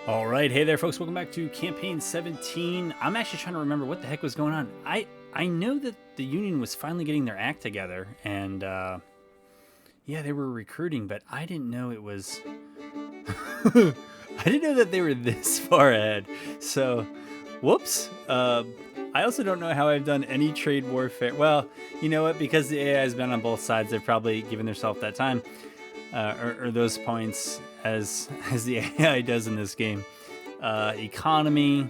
All right, hey there, folks. Welcome back to Campaign 17. I'm actually trying to remember what the heck was going on. I know that the Union was finally getting their act together, and yeah, they were recruiting, but I didn't know it was. I didn't know that they were this far ahead. So, whoops. I also don't know how I've done any trade warfare. Well, you know what? Because the AI has been on both sides, they've probably given themselves that time. Or those points as the AI does in this game. Economy.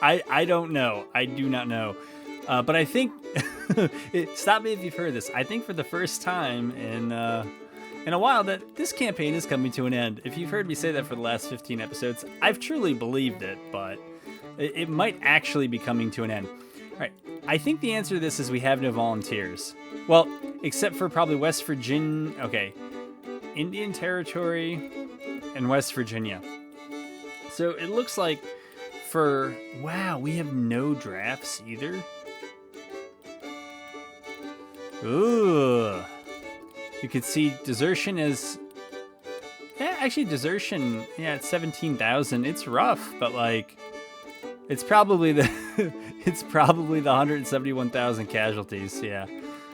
I don't know. I do not know. But I think stop me if you've heard this. I think for the first time in a while that this campaign is coming to an end. If you've heard me say that for the last 15 episodes, I've truly believed it, but it might actually be coming to an end. All right. I think the answer to this is we have no volunteers. Well, except for probably West Virginia. Okay. Indian Territory and West Virginia. So it looks like wow, we have no drafts either. Ooh. You can see desertion is... Yeah, actually desertion, yeah, it's 17,000. It's rough, but like... It's probably the... it's probably the 171,000 casualties, yeah.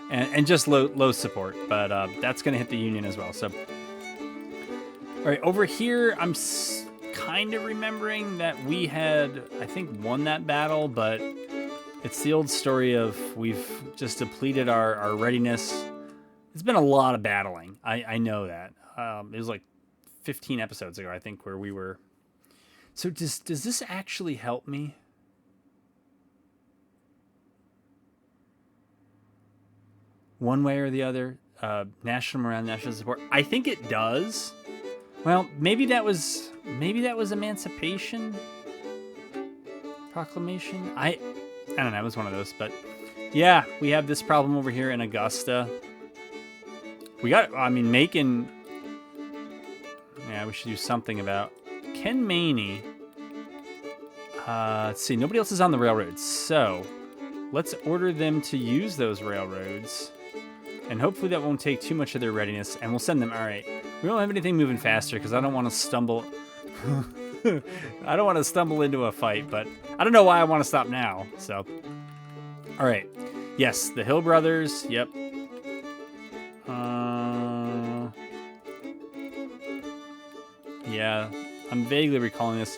And just low support, but that's going to hit the Union as well, so... Alright, over here, I'm kind of remembering that we had, I think, won that battle, but it's the old story of we've just depleted our readiness. It's been a lot of battling. I know that. It was like 15 episodes ago, I think, where we were... So does this actually help me? One way or the other? National morale, national support. I think it does. Well, maybe that was Emancipation Proclamation. I don't know. It was one of those, but yeah, we have this problem over here in Augusta. We got. I mean, Macon. Yeah, we should do something about Ken Maney. Let's see. Nobody else is on the railroads, so let's order them to use those railroads, and hopefully that won't take too much of their readiness. And we'll send them. All right. We don't have anything moving faster because I don't want to stumble. I don't want to stumble into a fight, but I don't know why I want to stop now. So, all right. Yes, the Hill Brothers. Yep. Yeah, I'm vaguely recalling this.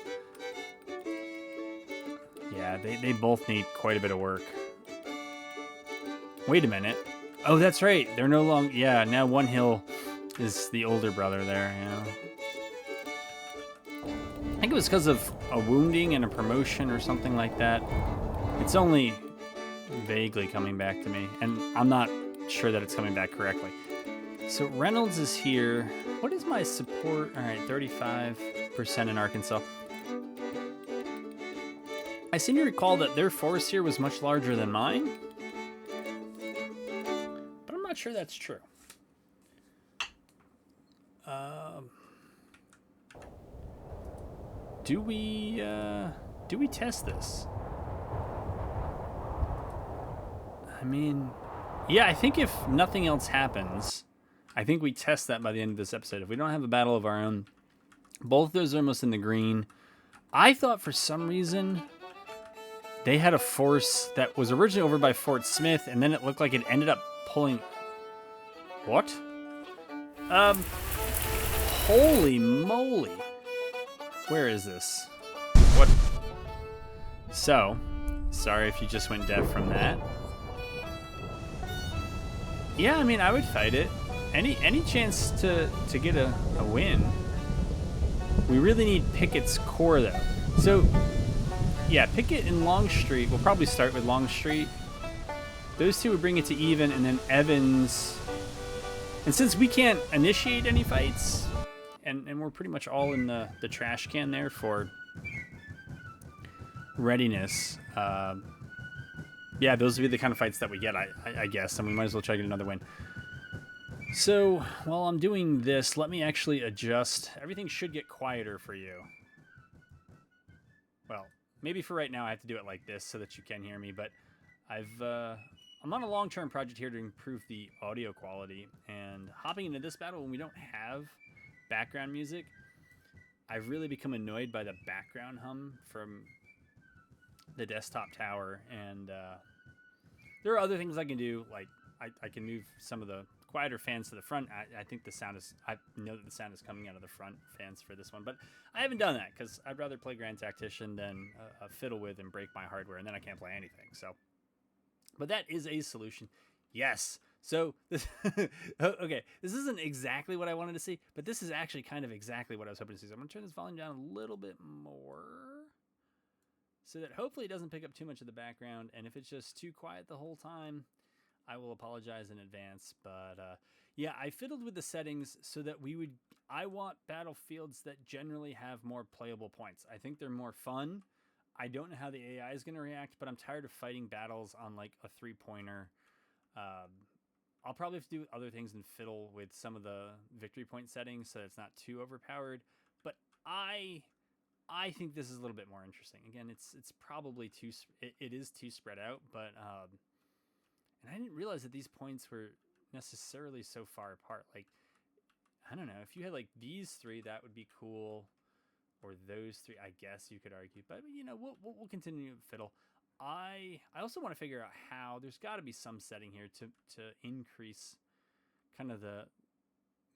Yeah, they both need quite a bit of work. Wait a minute. Oh, that's right. They're no longer... Yeah, now One Hill is the older brother there, yeah. I think it was because of a wounding and a promotion or something like that. It's only vaguely coming back to me, and I'm not sure that it's coming back correctly. So Reynolds is here. What is my support? All right, 35% in Arkansas. I seem to recall that their force here was much larger than mine, but I'm not sure that's true. Do we test this? I mean, yeah, I think if nothing else happens, I think we test that by the end of this episode. If we don't have a battle of our own, both those are almost in the green. I thought for some reason they had a force that was originally over by Fort Smith, and then it looked like it ended up pulling... What? Holy moly. Where is this? What? So, sorry if you just went deaf from that. Yeah, I mean, I would fight it. Any chance to get a win. We really need Pickett's core, though. So, yeah, Pickett and Longstreet. We'll probably start with Longstreet. Those two would bring it to even, and then Evans. And since we can't initiate any fights... And we're pretty much all in the trash can there for readiness. Yeah, those would be the kind of fights that we get, I guess. And we might as well try to get another win. So, while I'm doing this, let me actually adjust. Everything should get quieter for you. Well, maybe for right now I have to do it like this so that you can hear me. But I'm on a long-term project here to improve the audio quality. And hopping into this battle when we don't have... background music, I've really become annoyed by the background hum from the desktop tower, and there are other things I can do, like I can move some of the quieter fans to the front. I think the sound is, I know that the sound is coming out of the front fans for this one, but I haven't done that because I'd rather play Grand Tactician than fiddle with and break my hardware, and then I can't play anything. So, but that is a solution. Yes. So this, okay, this isn't exactly what I wanted to see, but this is actually kind of exactly what I was hoping to see. So I'm gonna turn this volume down a little bit more, so that hopefully it doesn't pick up too much of the background. And if it's just too quiet the whole time, I will apologize in advance. But yeah, I fiddled with the settings so that I want battlefields that generally have more playable points. I think they're more fun. I don't know how the AI is going to react, but I'm tired of fighting battles on like a 3-pointer. I'll probably have to do other things and fiddle with some of the victory point settings so it's not too overpowered. But I think this is a little bit more interesting. Again, it's probably it is too spread out, but and I didn't realize that these points were necessarily so far apart. Like, I don't know, if you had like these three, that would be cool, or those three, I guess you could argue. But you know, we'll continue to fiddle. I also want to figure out how there's got to be some setting here to increase kind of the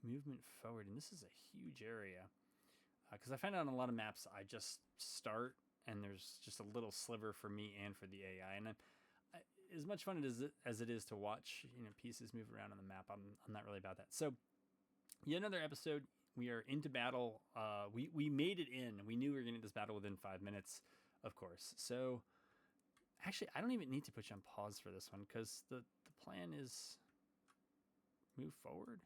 movement forward, and this is a huge area. Because I find out on a lot of maps, I just start, and there's just a little sliver for me and for the AI. And as much fun as it is to watch, you know, pieces move around on the map, I'm not really about that. So, yet another episode. We are into battle. We made it in. We knew we were going to get this battle within 5 minutes, of course. So, actually, I don't even need to put you on pause for this one because the plan is move forward.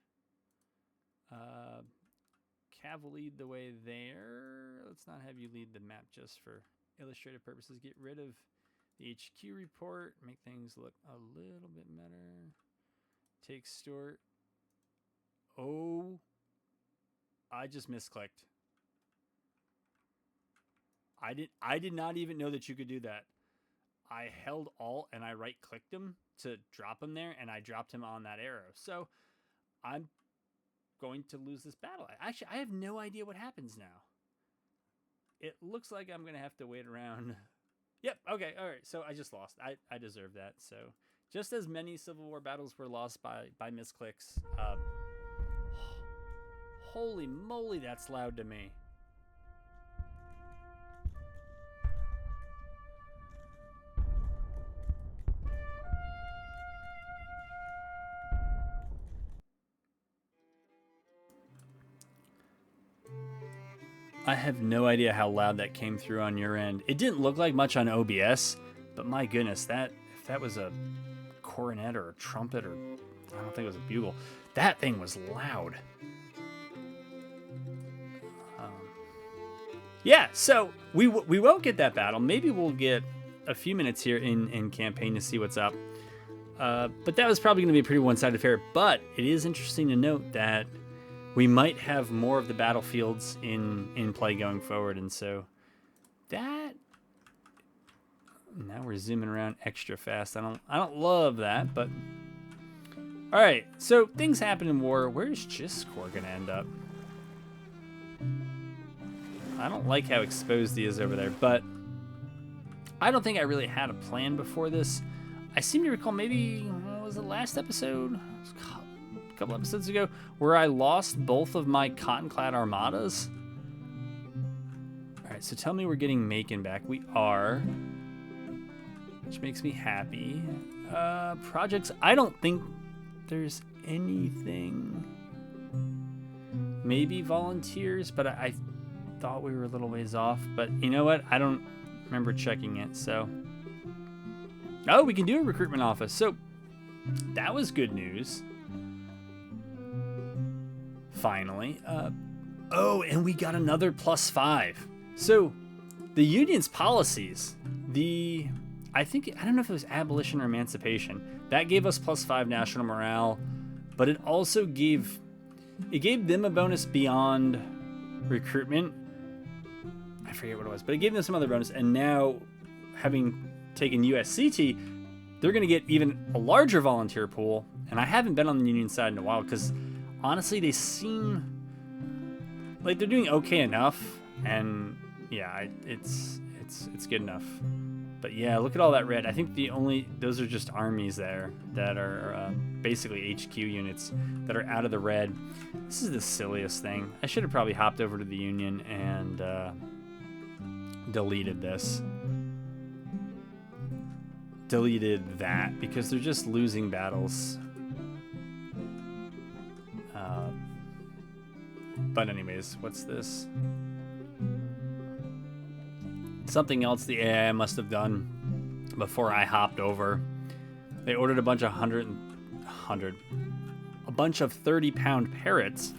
Cav will lead the way there. Let's not have you lead the map just for illustrative purposes. Get rid of the HQ report. Make things look a little bit better. Take Stuart. Oh, I just misclicked. I did not even know that you could do that. I held Alt and I right-clicked him to drop him there, and I dropped him on that arrow. So I'm going to lose this battle. Actually, I have no idea what happens now. It looks like I'm going to have to wait around. Yep, okay, all right. So I just lost. I deserve that. So just as many Civil War battles were lost by misclicks. Holy moly, that's loud to me. I have no idea how loud that came through on your end. It didn't look like much on OBS, but my goodness, if that was a cornet or a trumpet, or I don't think it was a bugle, that thing was loud. Yeah, so we won't get that battle. Maybe we'll get a few minutes here in campaign to see what's up. But that was probably going to be a pretty one-sided affair. But it is interesting to note that we might have more of the battlefields in play going forward, and so that. Now we're zooming around extra fast. I don't love that, but all right. So things happen in war. Where's Giscor gonna end up? I don't like how exposed he is over there, but I don't think I really had a plan before this. I seem to recall maybe, what was the last episode? A couple episodes ago, where I lost both of my cotton-clad armadas. All right, so tell me we're getting Macon back. We are, which makes me happy. Projects, I don't think there's anything. Maybe volunteers, but I thought we were a little ways off. But you know what? I don't remember checking it, so. Oh, we can do a recruitment office. So that was good news. Finally. Oh, and we got another +5. So the union's policies, I don't know if it was abolition or emancipation, that gave us +5 national morale, but it also gave them a bonus beyond recruitment. I forget what it was, but it gave them some other bonus. And now, having taken USCT, they're going to get even a larger volunteer pool. And I haven't been on the union side in a while because honestly, they seem like they're doing okay enough, and yeah, it's good enough. But yeah, look at all that red. I think those are just armies there that are basically HQ units that are out of the red. This is the silliest thing. I should have probably hopped over to the Union and deleted this. Deleted that because they're just losing battles. But anyways, what's this? Something else the AI must have done before I hopped over. They ordered a bunch of 30-pound parrots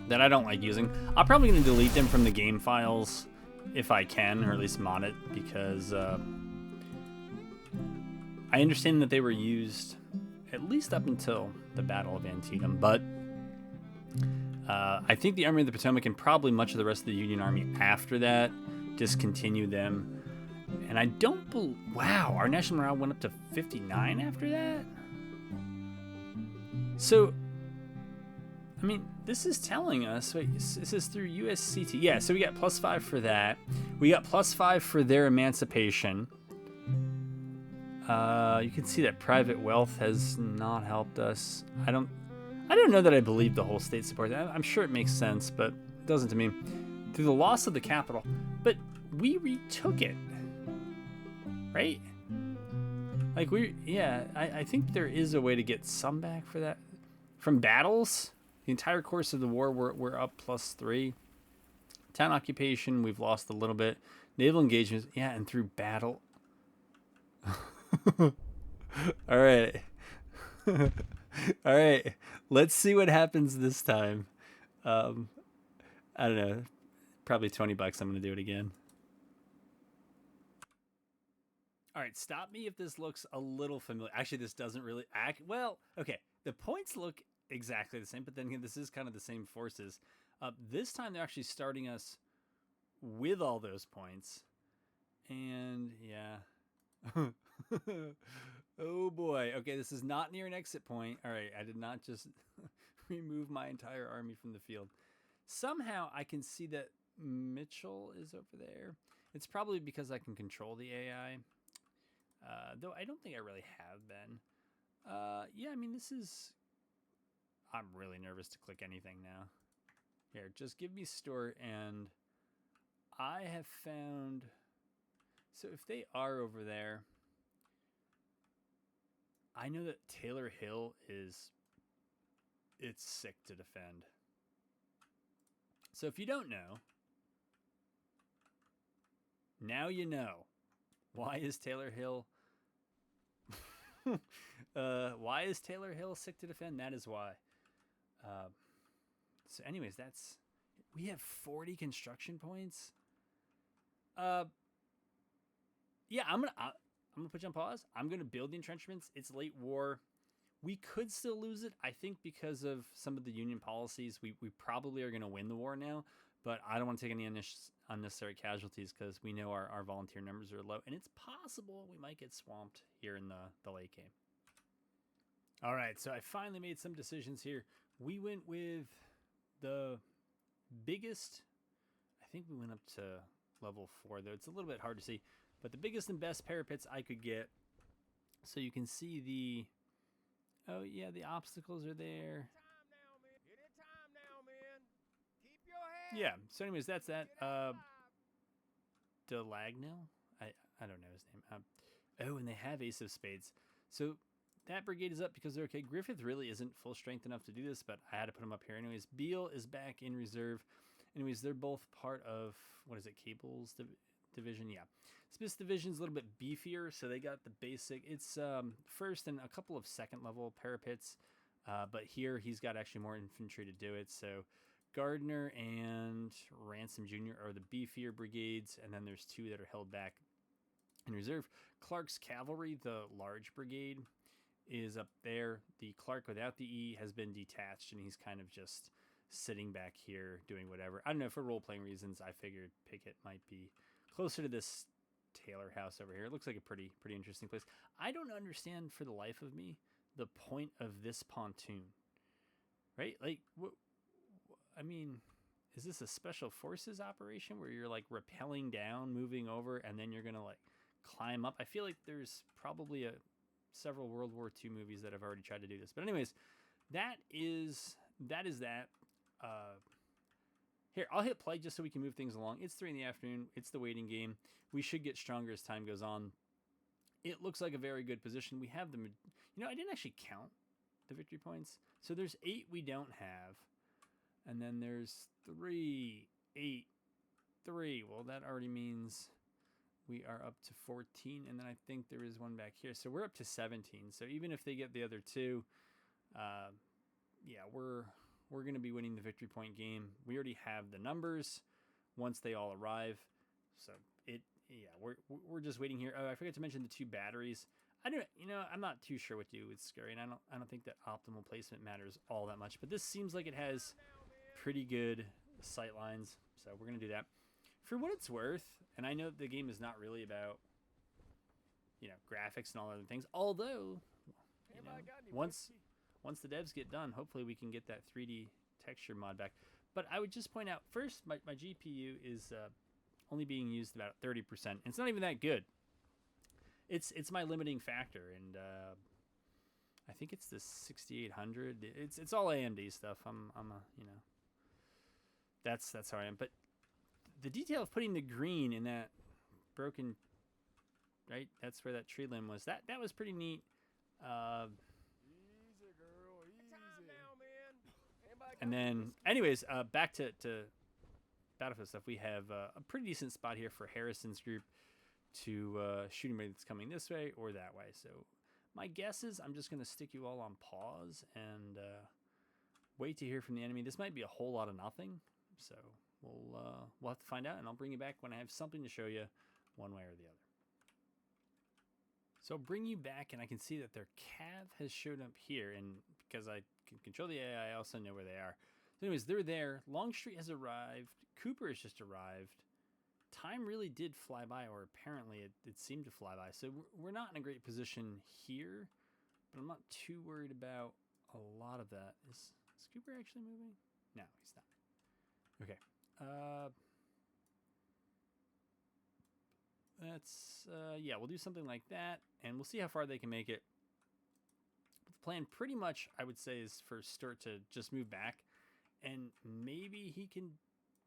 that I don't like using. I'm probably going to delete them from the game files if I can, or at least mod it, because I understand that they were used at least up until the Battle of Antietam, but I think the Army of the Potomac and probably much of the rest of the Union Army after that discontinued them. And I don't believe... Wow, our national morale went up to 59 after that? So, I mean, this is telling us... Wait, this is through USCT. Yeah, so we got +5 for that. We got +5 for their emancipation. You can see that private wealth has not helped us. I don't know that I believe the whole state support. I'm sure it makes sense, but it doesn't to me. Through the loss of the capital. But we retook it. Right? Like, I think there is a way to get some back for that. From battles, the entire course of the war, we're up +3. Town occupation, we've lost a little bit. Naval engagements, yeah, and through battle. All right. All right. Let's see what happens this time. I don't know. Probably $20. I'm going to do it again. All right. Stop me if this looks a little familiar. Actually, this doesn't really act. Well, okay. The points look exactly the same, but then again, this is kind of the same forces. This time, they're actually starting us with all those points. And, yeah. Oh boy. Okay, this is not near an exit point. All right, I did not just remove my entire army from the field. Somehow I can see that Mitchell is over there. It's probably because I can control the AI. Though I don't think I really have been. Yeah, I mean, this is... I'm really nervous to click anything now. Here, just give me store, and I have found... So if they are over there, I know that Taylor Hill it's sick to defend. So if you don't know, now you know. Why is Taylor Hill why is Taylor Hill sick to defend? That is why. So anyways, we have 40 construction points. Yeah, I'm gonna put you on pause. I'm gonna build the entrenchments. It's late war. We could still lose it. I think because of some of the Union policies, we probably are gonna win the war now. But I don't want to take any unnecessary casualties because we know our volunteer numbers are low, and it's possible we might get swamped here in the late game. All right, so I finally made some decisions here. We went with the biggest. I think we went up to level 4, though it's a little bit hard to see. But the biggest and best parapets I could get. So you can see the... Oh, yeah, the obstacles are there. Yeah, so anyways, that's that. Delagnil? I don't know his name. Oh, and they have Ace of Spades. So that brigade is up because they're okay. Griffith really isn't full strength enough to do this, but I had to put him up here. Anyways, Beale is back in reserve. Anyways, they're both part of... What is it? Cable's division? Yeah. Smith's division's a little bit beefier, so they got the basic. It's first and a couple of second level parapets, but here he's got actually more infantry to do it. So Gardner and Ransom Jr. are the beefier brigades, and then there's 2 that are held back in reserve. Clark's cavalry, the large brigade, is up there. The Clark without the E has been detached, and he's kind of just sitting back here doing whatever. I don't know, for role-playing reasons, I figured Pickett might be closer to this Taylor house over here. It looks like a pretty interesting place. I don't understand for the life of me the point of this pontoon, right? Like, I mean, is this a special forces operation where you're like rappelling down, moving over, and then you're gonna like climb up? I feel like there's probably several World War II movies that have already tried to do this. But anyways, that is that. Here, I'll hit play just so we can move things along. It's 3 in the afternoon. It's the waiting game. We should get stronger as time goes on. It looks like a very good position. We have the, I didn't actually count the victory points. So there's 8 we don't have. And then there's 3, 8, 3. Well, that already means we are up to 14. And then I think there is one back here. So we're up to 17. So even if they get the other 2, yeah, we're going to be winning the victory point game. We already have the numbers once they all arrive. So we're just waiting here. Oh, I forgot to mention the 2 batteries. I'm not too sure what to do with Scurry, and I don't think that optimal placement matters all that much. But this seems like it has pretty good sight lines, so we're gonna do that. For what it's worth, and I know the game is not really about graphics and all other things. Although, once the devs get done, hopefully we can get that 3D texture mod back. But I would just point out first, my GPU is only being used about 30%. And it's not even that good. It's my limiting factor, and I think it's the 6800. It's all AMD stuff. That's how I am. But the detail of putting the green in that broken, right? That's where that tree limb was. That was pretty neat. Easy, girl, easy. Now, man. And then, anyways, back to Battlefield stuff. We have a pretty decent spot here for Harrison's group to shoot anybody that's coming this way or that way. So my guess is I'm just going to stick you all on pause and wait to hear from the enemy. This might be a whole lot of nothing, so we'll have to find out, and I'll bring you back when I have something to show you one way or the other. So I'll bring you back, and I can see that their cav has showed up here, and because I can control the AI, I also know where they are. So anyways, they're there. Longstreet has arrived. Cooper has just arrived. Time really did fly by, or apparently it seemed to fly by. So we're not in a great position here, but I'm not too worried about a lot of that. Is Cooper actually moving? No, he's not. Okay. We'll do something like that, and we'll see how far they can make it. But the plan pretty much, I would say, is for Stuart to just move back, and maybe he can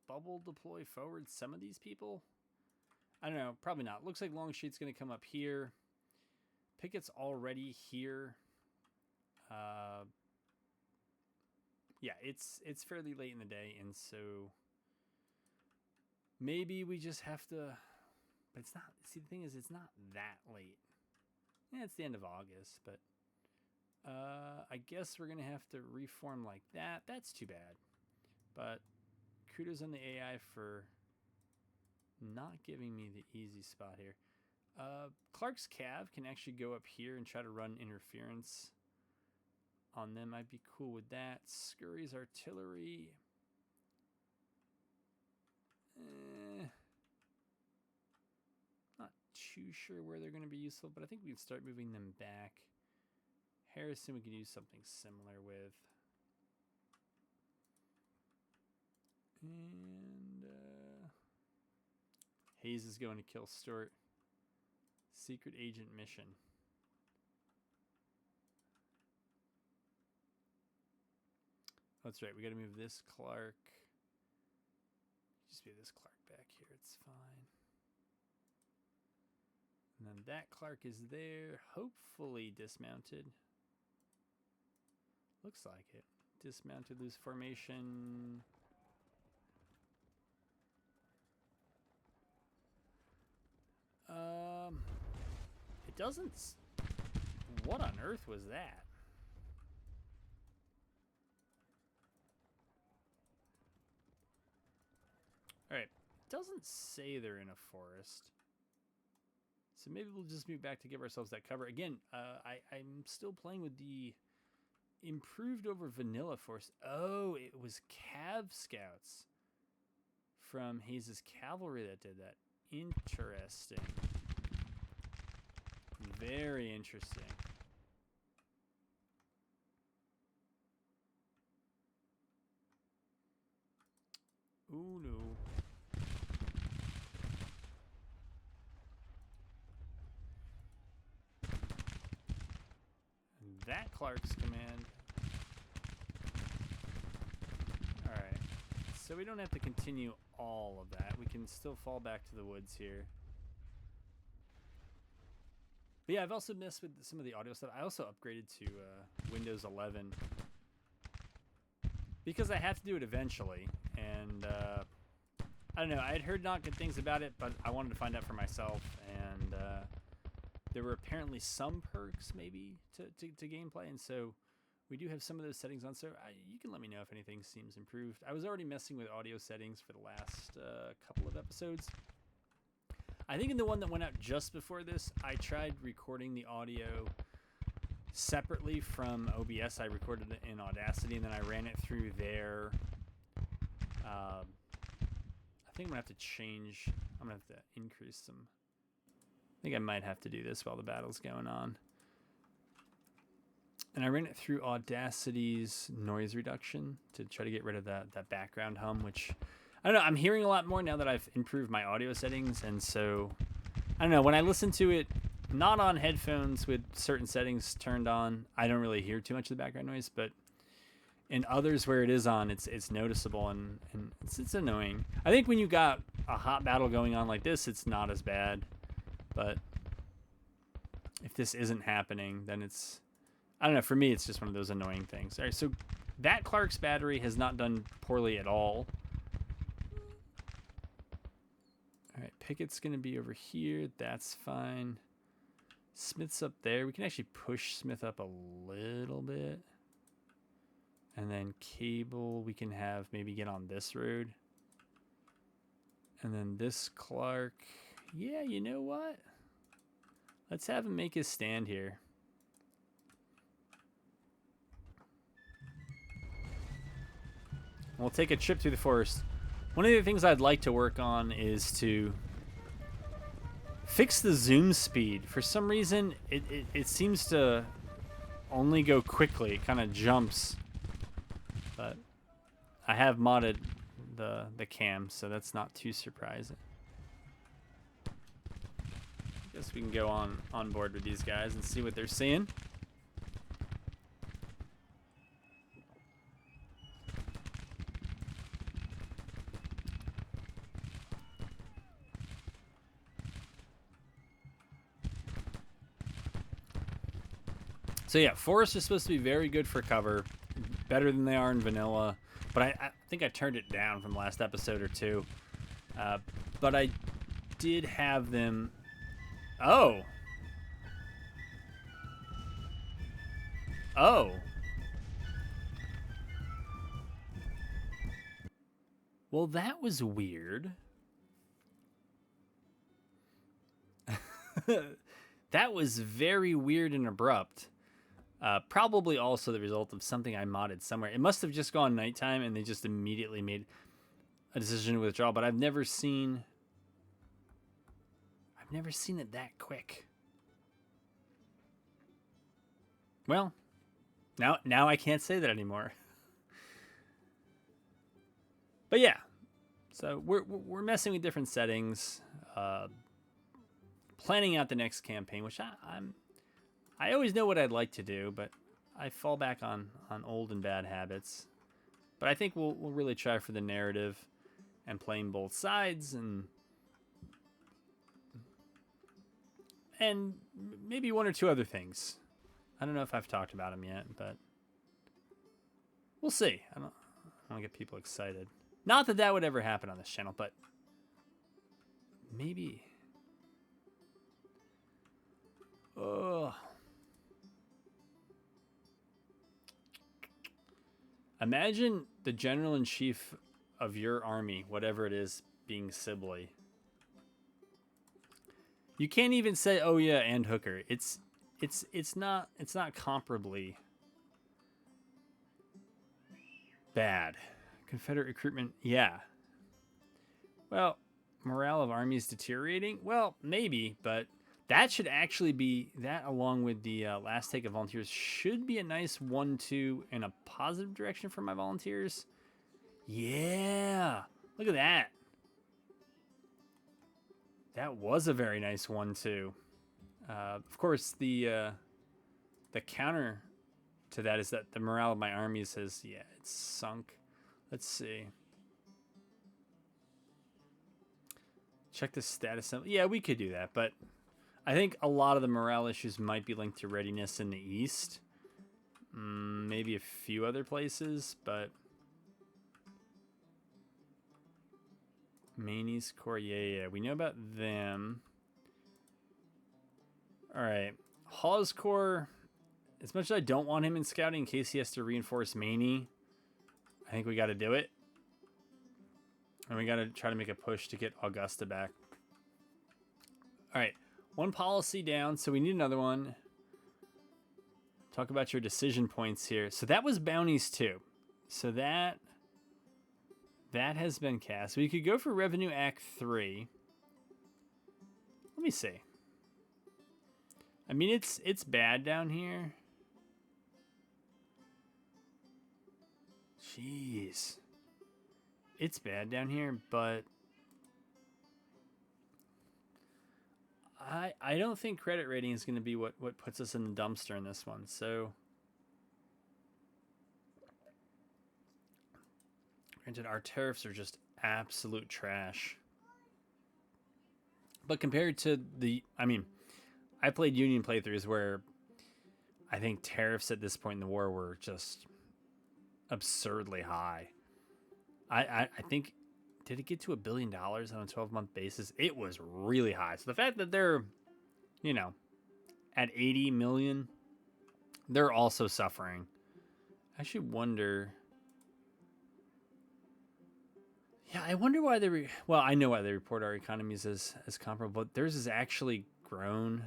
bubble deploy forward some of these people. I don't know, probably not. Looks like Longstreet's going to come up here. Pickett's already here. It's fairly late in the day, and so maybe we just have to. But it's not. See, the thing is, it's not that late. Yeah, it's the end of August, but I guess we're gonna have to reform like that. That's too bad. But kudos on the AI for not giving me the easy spot here. Clark's Cav can actually go up here and try to run interference on them. I'd be cool with that. Scurry's artillery. Not too sure where they're going to be useful, but I think we can start moving them back. Harrison we can do something similar with. And Hayes is going to kill Stuart. Secret agent mission. That's right. We got to move this Clark. Just be this Clark back here. It's fine. And then that Clark is there. Hopefully dismounted. Looks like it. Dismounted, loose formation. It doesn't. What on earth was that? Alright, it doesn't say they're in a forest. So maybe we'll just move back to give ourselves that cover. Again, I'm still playing with the improved over vanilla force. Oh, it was Cav Scouts from Hayes' Cavalry that did that. Interesting. Very interesting. Clark's command. Alright. So we don't have to continue all of that. We can still fall back to the woods here. But yeah, I've also messed with some of the audio stuff. I also upgraded to Windows 11 because I have to do it eventually. And I don't know. I had heard not good things about it, but I wanted to find out for myself. And there were apparently some perks maybe to gameplay. And so we do have some of those settings on. So you can let me know if anything seems improved. I was already messing with audio settings for the last couple of episodes. I think in the one that went out just before this, I tried recording the audio separately from OBS. I recorded it in Audacity, and then I ran it through there. I think I'm going to have to change. I'm going to have to increase some. I think I might have to do this while the battle's going on. And I ran it through Audacity's noise reduction to try to get rid of that background hum, which... I don't know, I'm hearing a lot more now that I've improved my audio settings, and so, I don't know, when I listen to it not on headphones with certain settings turned on, I don't really hear too much of the background noise, but in others where it is on, it's noticeable, and it's annoying. I think when you got a hot battle going on like this, it's not as bad, but if this isn't happening, then it's, I don't know, for me, it's just one of those annoying things. All right, so that Clark's battery has not done poorly at all. All right, Pickett's going to be over here. That's fine. Smith's up there. We can actually push Smith up a little bit. And then Cable, we can have maybe get on this road. And then this Clark. Yeah, you know what? Let's have him make his stand here. We'll take a trip through the forest. One of the things I'd like to work on is to fix the zoom speed. For some reason, it seems to only go quickly. It kind of jumps. But I have modded the cam, so that's not too surprising. I guess we can go on board with these guys and see what they're seeing. So yeah, forests are supposed to be very good for cover, better than they are in vanilla. But I think I turned it down from the last episode or two. But I did have them. Oh. Oh. Well, that was weird. That was very weird and abrupt. Probably also the result of something I modded somewhere. It must have just gone nighttime and they just immediately made a decision to withdraw, but I've never seen it that quick. Well, now I can't say that anymore. But yeah. So we're messing with different settings, planning out the next campaign, which I always know what I'd like to do, but I fall back on old and bad habits. But I think we'll really try for the narrative and playing both sides and maybe one or two other things. I don't know if I've talked about them yet, but we'll see. I don't want to get people excited. Not that that would ever happen on this channel, but maybe. Oh. Imagine the general-in-chief of your army, whatever it is, being Sibley. You can't even say, "Oh yeah," and Hooker. It's not comparably bad. Confederate recruitment, yeah. Well, morale of armies deteriorating? Well, maybe, but that should actually be, that along with the last take of volunteers, should be a nice 1-2 in a positive direction for my volunteers. Yeah, look at that. That was a very nice 1-2. Of course, the counter to that is that the morale of my armies has, yeah, it's sunk. Let's see. Check the status. Yeah, we could do that, but I think a lot of the morale issues might be linked to readiness in the east. Maybe a few other places, but Maney's Corps, yeah, we know about them. All right, Hawes Corps. As much as I don't want him in scouting in case he has to reinforce Maney, I think we got to do it, and we got to try to make a push to get Augusta back. All right, one policy down, so we need another one. Talk about your decision points here. So that was bounties too. So that has been cast. We could go for Revenue Act 3. Let me see. I mean, it's bad down here. Jeez. It's bad down here, but I don't think credit rating is going to be what puts us in the dumpster in this one. So, granted, our tariffs are just absolute trash. But compared to I mean, I played Union playthroughs where I think tariffs at this point in the war were just absurdly high. I think, did it get to $1 billion on a 12-month basis? It was really high. So the fact that they're, you know, at 80 million, they're also suffering. I actually wonder. Yeah, I wonder why they. Well, I know why they report our economies as comparable, but theirs has actually grown.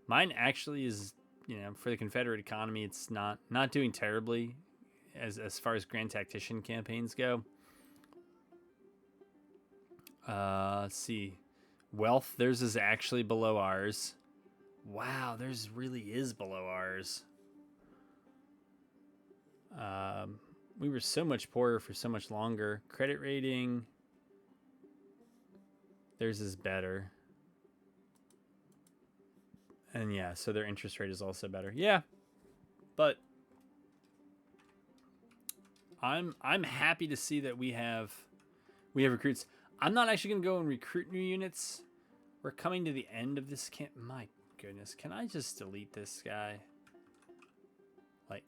Mine actually is, you know, for the Confederate economy, it's not doing terribly as far as Grand Tactician campaigns go. Let's see. Wealth, theirs is actually below ours. Wow, theirs really is below ours. We were so much poorer for so much longer. Credit rating, theirs is better. And yeah, so their interest rate is also better. Yeah, but I'm happy to see that we have recruits. I'm not actually going to go and recruit new units. We're coming to the end of this camp. My goodness, can I just delete this guy? Like,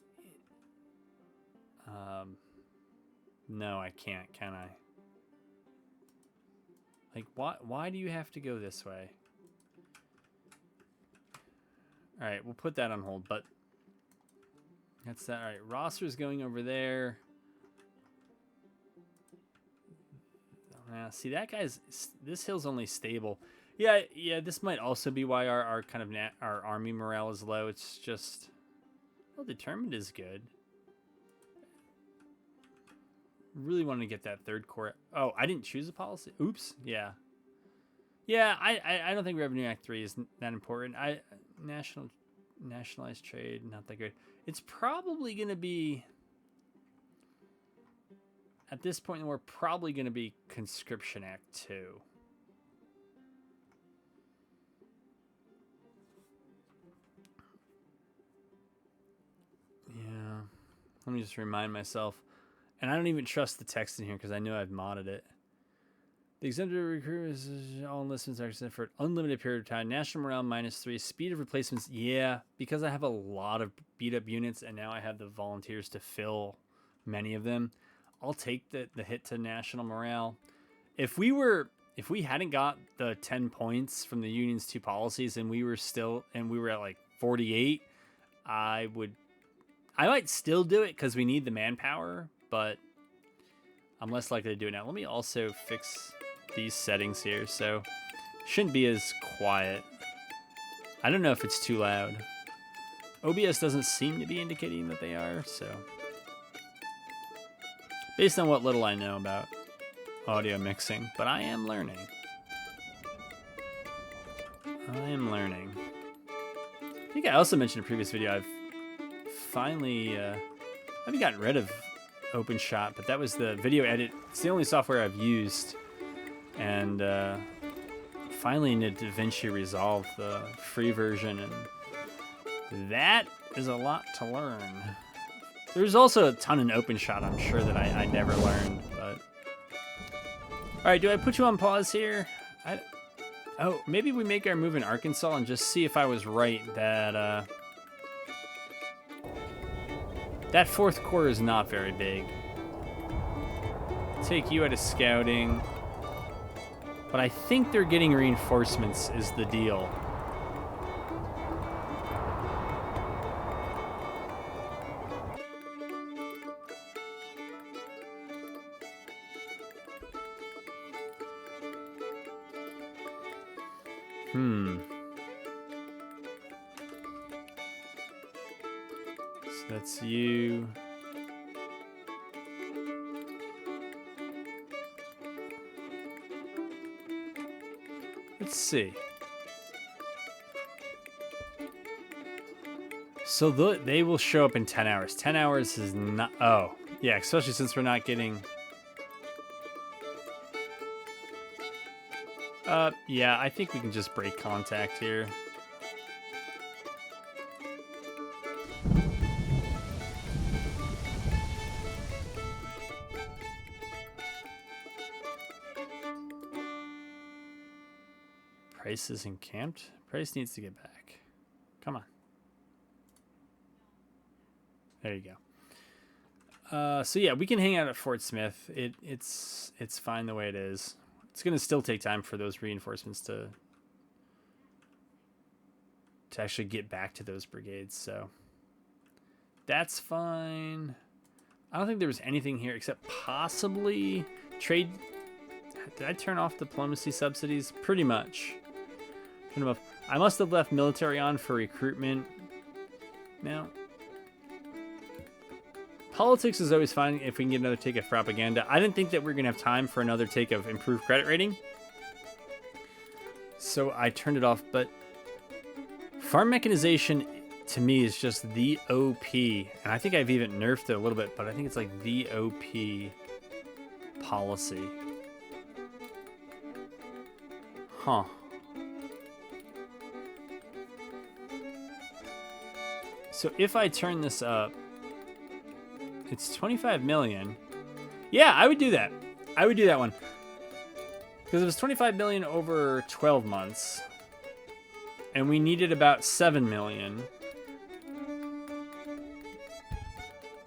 no, I can't, can I? Like, why do you have to go this way? All right, we'll put that on hold, but that's that. All right, Rosser's going over there. See, that guy's, this hill's only stable. Yeah, this might also be why our kind of our army morale is low. It's just, well, determined is good. Really want to get that third corps. Oh, I didn't choose a policy. Oops. Yeah. Yeah, I don't think Revenue Act 3 is that important. Nationalized trade, not that good. It's probably going to be, at this point, we're probably going to be Conscription Act 2. Yeah. Let me just remind myself. And I don't even trust the text in here because I know I've modded it. The exempted recruits, all enlistments are extended for an unlimited period of time. National morale -3. Speed of replacements, yeah, because I have a lot of beat up units and now I have the volunteers to fill many of them. I'll take the hit to national morale. If we hadn't got the 10 points from the Union's 2 policies and we were at like 48, I might still do it because we need the manpower, but I'm less likely to do it now. Let me also fix these settings here, so shouldn't be as quiet. I don't know if it's too loud. OBS doesn't seem to be indicating that they are, so based on what little I know about audio mixing, but I am learning. I think I also mentioned in a previous video, I've finally, I haven't gotten rid of OpenShot, but that was the video edit. It's the only software I've used. And finally in DaVinci Resolve, the free version, and That is a lot to learn. There's also a ton in open shot, I'm sure, that I never learned, but... Alright, do I put you on pause here? Oh, maybe we make our move in Arkansas and just see if I was right that, that fourth corps is not very big. Take you out of scouting. But I think they're getting reinforcements is the deal. So that's you. Let's see. So they will show up in 10 hours. 10 hours is not... Oh, yeah, especially since we're not getting... Yeah, I think we can just break contact here. Price is encamped. Price needs to get back. Come on. There you go. So yeah, we can hang out at Fort Smith. It's fine the way it is. It's gonna still take time for those reinforcements to actually get back to those brigades. So that's fine. I don't think there was anything here except possibly trade. Did I turn off diplomacy subsidies? Pretty much. I must have left military on for recruitment. Now, politics is always fine if we can get another take of propaganda. I didn't think that we were going to have time for another take of improved credit rating, so I turned it off. But farm mechanization, to me, is just the OP. And I think I've even nerfed it a little bit, but I think it's like the OP policy. Huh. So if I turn this up, it's 25 million. Yeah, I would do that. I would do that one. Because it was 25 million over 12 months. And we needed about 7 million.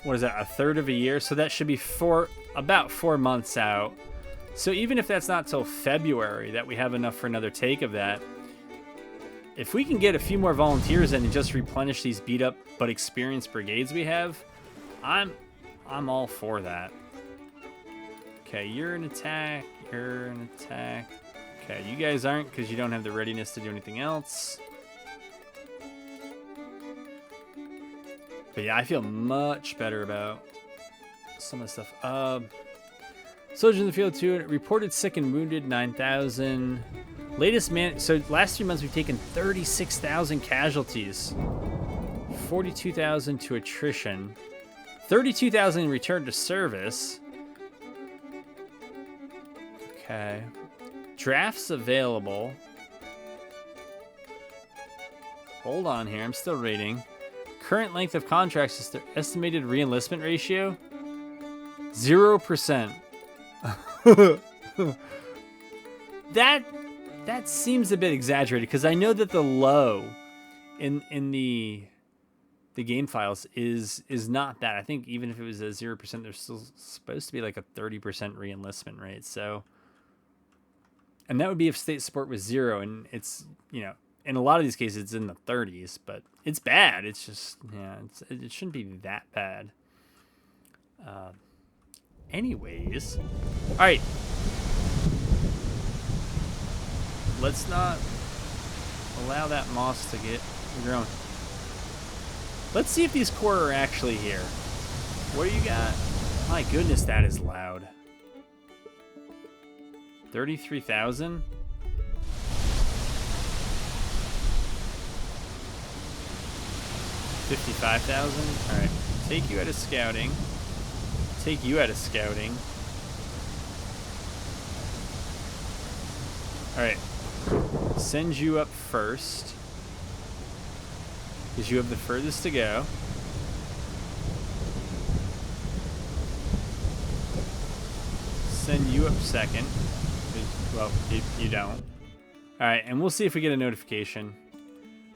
What is that, a third of a year? So that should be about 4 months out. So even if that's not till February that we have enough for another take of that, if we can get a few more volunteers in and just replenish these beat up but experienced brigades we have, I'm all for that. Okay, you're an attack, you're an attack. Okay, you guys aren't because you don't have the readiness to do anything else. But yeah, I feel much better about some of the stuff. Soldiers in the field too. Reported sick and wounded 9,000. Latest man. So last 3 months we've taken 36,000 casualties. 42,000 to attrition. 32,000 returned to service. Okay. Drafts available. Hold on here. I'm still reading. Current length of contracts is their estimated reenlistment ratio. 0%. That seems a bit exaggerated because I know that the low in the game files is not that. I think even if it was a 0%, there's still supposed to be like a 30% reenlistment rate. So, and that would be if state support was 0, and it's, you know, in a lot of these cases it's in the 30s, but it's bad. It's just, yeah, it shouldn't be that bad. Anyways, all right. Let's not allow that moss to get grown. Let's see if these corps are actually here. What do you got? My goodness, that is loud. 33,000? 55,000? All right, take you out of scouting. Take you out of scouting. All right. Send you up first. because you have the furthest to go. Send you up second. Well, you don't. All right, and we'll see if we get a notification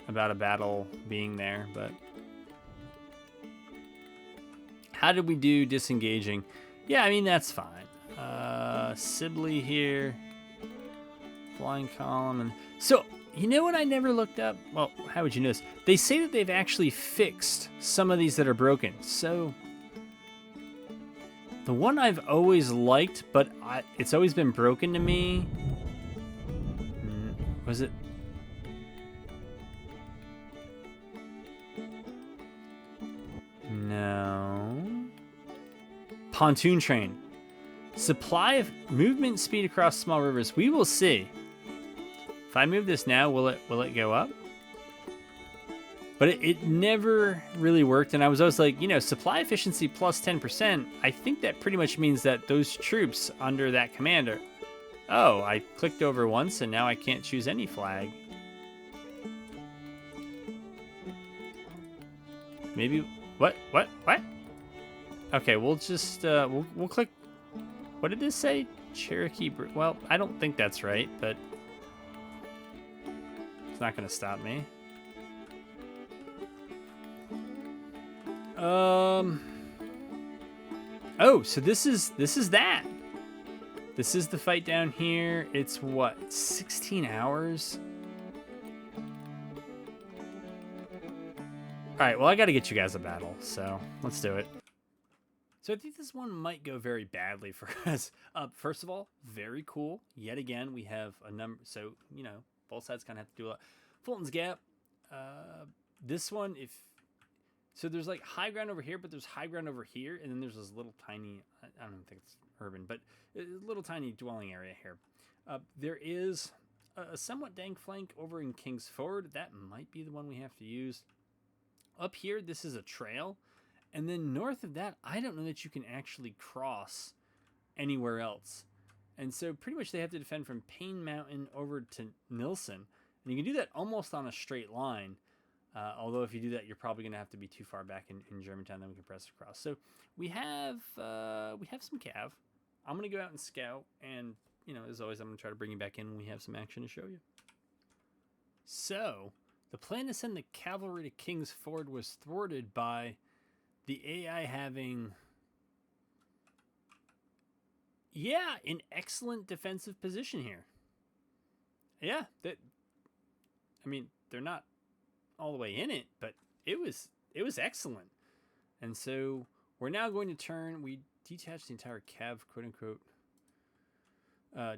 about a battle being there, but how did we do disengaging? Yeah, I mean, that's fine. Sibley here. Flying column. And so, you know what I never looked up? Well, how would you know this? They say that they've actually fixed some of these that are broken. So, the one I've always liked, but it's always been broken to me. Was it? No. Pontoon train. Supply of movement speed across small rivers. We will see. If I move this now, will it go up? But it never really worked, and I was always like, supply efficiency plus 10%. I think that pretty much means that those troops under that commander. Oh, I clicked over once, and now I can't choose any flag. Maybe what? Okay, we'll just we'll click. What did this say? Cherokee. Well, I don't think that's right, but it's not going to stop me. Oh, so this is that. This is the fight down here. It's what, 16 hours? All right, well, I got to get you guys a battle, so let's do it. So I think this one might go very badly for us. First of all, very cool. Yet again, we have a number. So, both sides kind of have to do a lot. Fulton's Gap. This one, so there's like high ground over here, but there's high ground over here. And then there's this little tiny, I don't even think it's urban, but a little tiny dwelling area here. There is a somewhat dank flank over in King's Ford. That might be the one we have to use. Up here, this is a trail. And then north of that, I don't know that you can actually cross anywhere else. And so pretty much they have to defend from Payne Mountain over to Nilsen. And you can do that almost on a straight line. Although if you do that, you're probably going to have to be too far back in Germantown, then we can press across. So we have some cav. I'm going to go out and scout. And, as always, I'm going to try to bring you back in when we have some action to show you. So the plan to send the cavalry to King's Ford was thwarted by the AI having, an excellent defensive position here. Yeah, they're not all the way in it, but it was excellent. And so we're now going to turn. We detached the entire cav, quote unquote,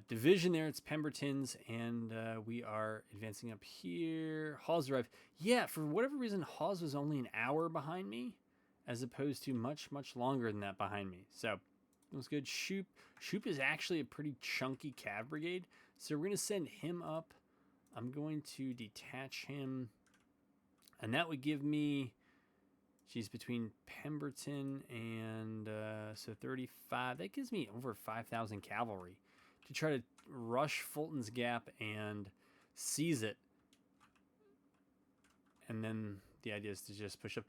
division there. It's Pemberton's, and we are advancing up here. Hawes arrived. Yeah, for whatever reason, Hawes was only an hour behind me, as opposed to much, much longer than that behind me. So it was good. Shoop is actually a pretty chunky cav brigade. So we're going to send him up. I'm going to detach him. And that would give me, between Pemberton and, 35. That gives me over 5,000 cavalry to try to rush Fulton's Gap and seize it. And then the idea is to just push up.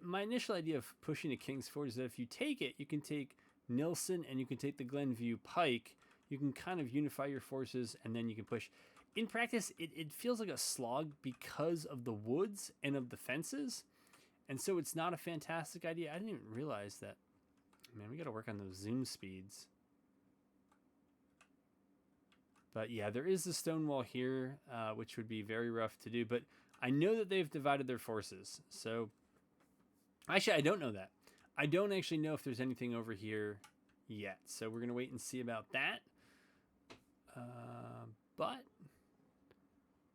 My initial idea of pushing to King's Ford is that if you take it, you can take Nilsen and you can take the Glenview Pike. You can kind of unify your forces and then you can push. In practice, it feels like a slog because of the woods and of the fences. And so it's not a fantastic idea. I didn't even realize that. Man, we got to work on those zoom speeds. But yeah, there is the stone wall here, which would be very rough to do. But I know that they've divided their forces. So actually, I don't know that. I don't actually know if there's anything over here yet. So we're going to wait and see about that. But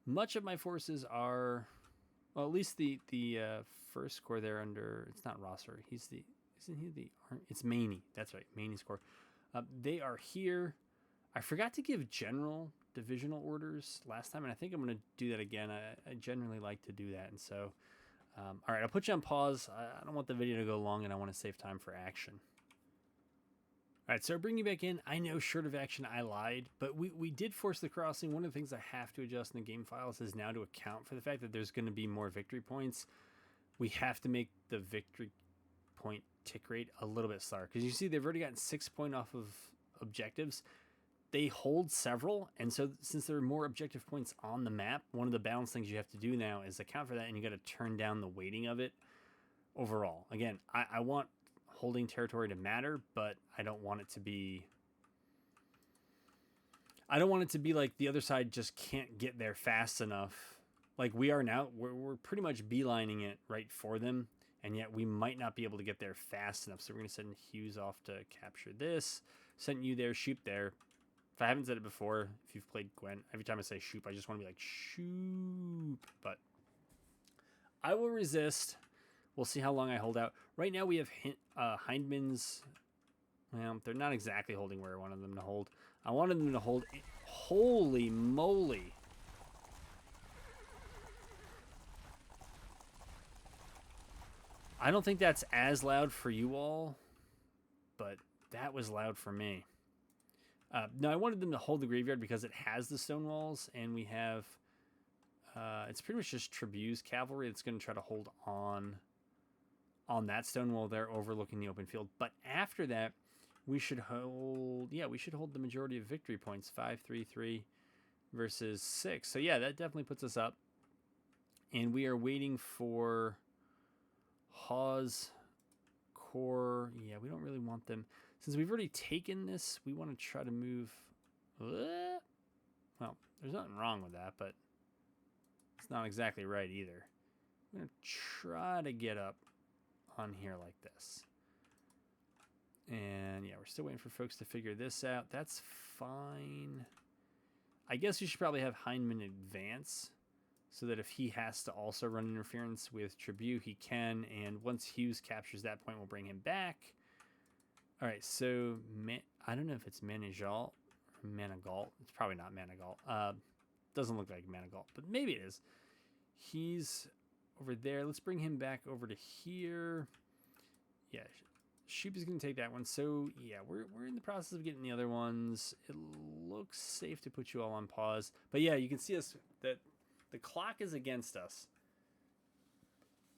much of my forces are, well, at least the first corps there under, it's not Rosser. Isn't he the, it's Maney. That's right, Maney's corps. They are here. I forgot to give general divisional orders last time, and I think I'm going to do that again. I generally like to do that. And so, all right, I'll put you on pause. I don't want the video to go long, and I want to save time for action. All right, so bring you back in. I know short of action, I lied, but we did force the crossing. One of the things I have to adjust in the game files is now to account for the fact that there's going to be more victory points. we have to make the victory point tick rate a little bit slower. Because you see they've already gotten 6 points off of objectives. They hold several, and so since there are more objective points on the map, one of the balance things you have to do now is account for that, and you got to turn down the weighting of it overall. Again, I want holding territory to matter, but I don't want it to be... I don't want it to be like the other side just can't get there fast enough. Like we are now, we're pretty much beelining it right for them, and yet we might not be able to get there fast enough. So we're going to send Hughes off to capture this, send you there, shoot there. If I haven't said it before, if you've played Gwent, every time I say shoot, I just want to be like, shoot. But I will resist. We'll see how long I hold out. Right now we have Hindman's... Well, they're not exactly holding where I wanted them to hold. I wanted them to hold... Holy moly. I don't think that's as loud for you all, but that was loud for me. No, I wanted them to hold the graveyard because it has the stone walls, and we have... it's pretty much just Tribune's cavalry that's going to try to hold on that stone wall there overlooking the open field. But after that, we should hold... Yeah, we should hold the majority of victory points. 5, 3, 3 versus 6. So yeah, that definitely puts us up. And we are waiting for Hawes... Core, yeah, we don't really want them. Since we've already taken this, we want to try to move... Well, there's nothing wrong with that, but it's not exactly right either. I'm going to try to get up on here like this. And yeah, we're still waiting for folks to figure this out. That's fine. I guess we should probably have Hindman advance, so that if he has to also run interference with Tribute, he can. And once Hughes captures that point, we'll bring him back. All right, so I don't know if it's Manigal or Manigault. It's probably not Manigault. Doesn't look like Manigault, but maybe it is. He's over there. Let's bring him back over to here. Yeah, Sheep is going to take that one. So, yeah, we're in the process of getting the other ones. It looks safe to put you all on pause. But, yeah, you can see us that... The clock is against us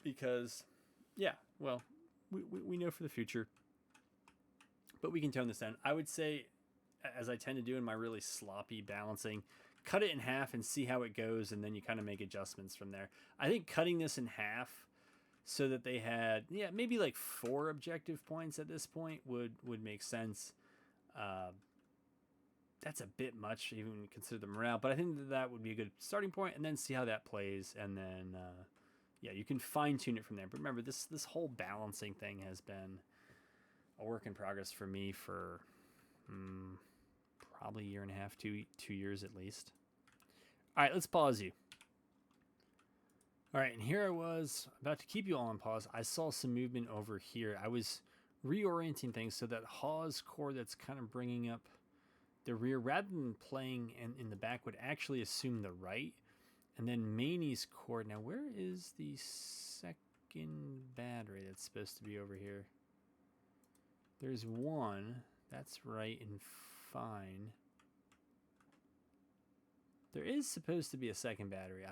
because, yeah, well, we know for the future, but we can tone this down. I would say, as I tend to do in my really sloppy balancing, cut it in half and see how it goes, and then you kind of make adjustments from there. I think cutting this in half so that they had, yeah, maybe like 4 objective points at this point would make sense. That's a bit much, even when you consider the morale. But I think that would be a good starting point, and then see how that plays. And then, yeah, you can fine-tune it from there. But remember, this whole balancing thing has been a work in progress for me for probably a year and a half, 2 years at least. All right, let's pause you. All right, and here I was about to keep you all on pause. I saw some movement over here. I was reorienting things so that Hawes core that's kind of bringing up the rear, rather than playing in the back, would actually assume the right. And then Maney's core. Now, where is the second battery that's supposed to be over here? There's one. That's right and fine. There is supposed to be a second battery.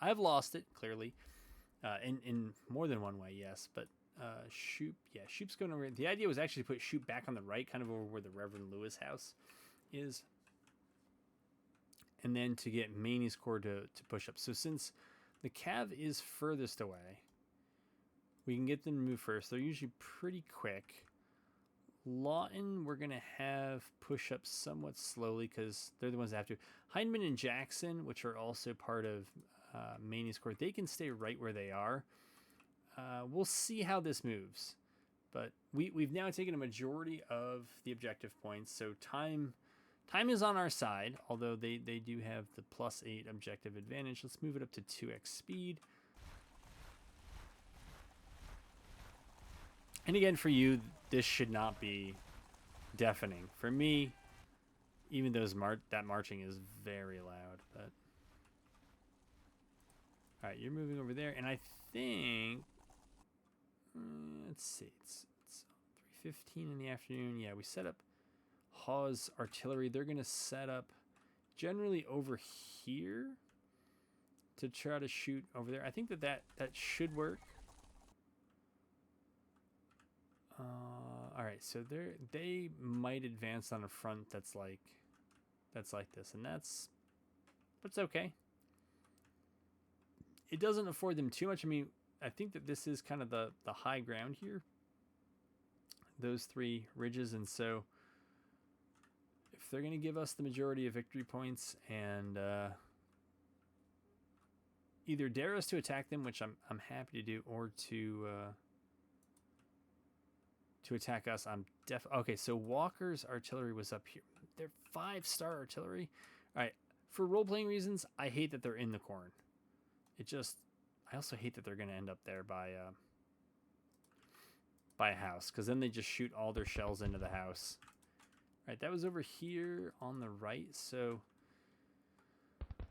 I've lost it, clearly. In more than one way, yes. But Shoop, yeah, Shoop's going over. The idea was actually to put Shoop back on the right, kind of over where the Reverend Lewis house is, and then to get Maney's core to push up. So since the Cav is furthest away, we can get them to move first. They're usually pretty quick. Lawton, we're going to have push up somewhat slowly because they're the ones that have to. Hindman and Jackson, which are also part of Maney's core, they can stay right where they are. We'll see how this moves. But we've now taken a majority of the objective points, so time is on our side, although they do have the +8 objective advantage. Let's move it up to 2x speed. And again, for you, this should not be deafening. For me, even though that marching is very loud. But all right, you're moving over there, and I think let's see, it's 3:15 in the afternoon. Yeah, we set up Hawes artillery. They're gonna set up generally over here to try to shoot over there. I think that should work. All right, so they might advance on a front that's like this, and that's okay. It doesn't afford them too much. I mean, I think that this is kind of the high ground here. Those three ridges, and so if they're going to give us the majority of victory points and either dare us to attack them, which I'm happy to do, or to attack us, okay. So Walker's artillery was up here. They're 5-star artillery. All right, for role-playing reasons, I hate that they're in the corn. I also hate that they're going to end up there by a house, because then they just shoot all their shells into the house. All right, that was over here on the right. So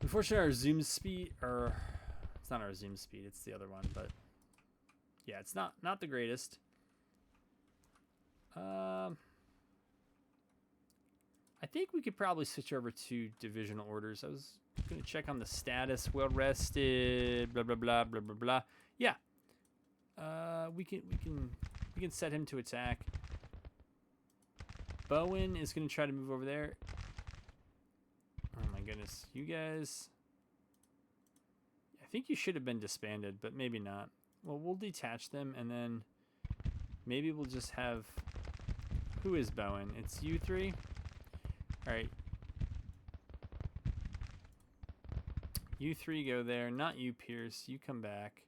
unfortunately, our zoom speed, or it's not our zoom speed, it's the other one, but yeah, it's not the greatest. I think we could probably switch over to divisional orders. I was going to check on the status. Well rested, blah blah blah blah blah blah. Yeah, we can set him to attack. Bowen is going to try to move over there. Oh my goodness, you guys! I think you should have been disbanded, but maybe not. Well, we'll detach them, and then maybe we'll just have. Who is Bowen? It's you three. All right. You three go there. Not you, Pierce. You come back.